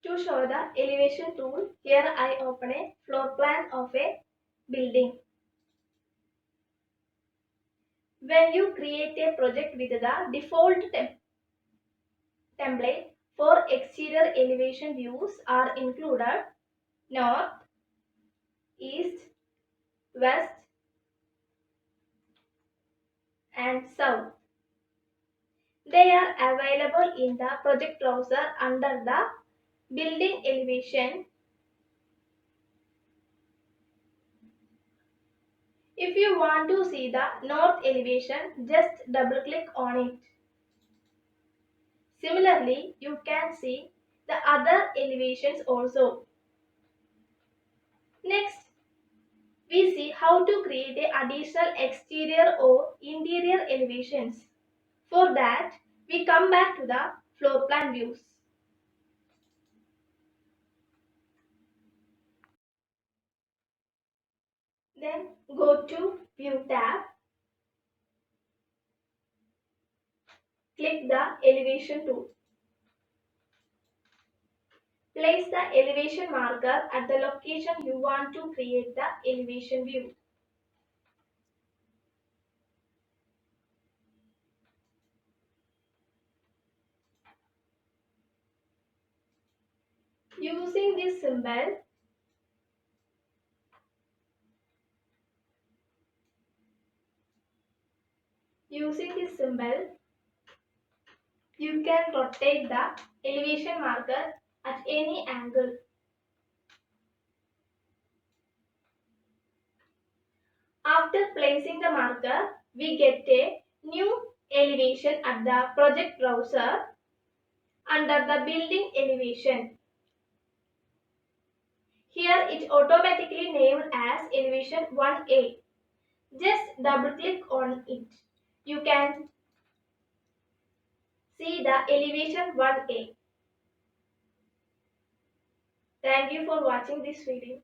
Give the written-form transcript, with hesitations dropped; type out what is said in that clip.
To show the elevation tool, here I open a floor plan of a building. When you create a project with the default template for exterior elevation views are included north, east, west and south. They are available in the project browser under the building elevation. If you want to see the north elevation, just double click on it. Similarly, you can see the other elevations also. Next, we see how to create the additional exterior or interior elevations. For that, we come back to the floor plan views. Then go to View tab. Click the elevation tool. Place the elevation marker at the location you want to create the elevation view. Using this symbol, you can rotate the elevation marker at any angle. After placing the marker, we get a new elevation at the project browser under the building elevation. Here it automatically named as elevation 1A. Just double click on it. You can see the elevation 1A. Thank you for watching this video.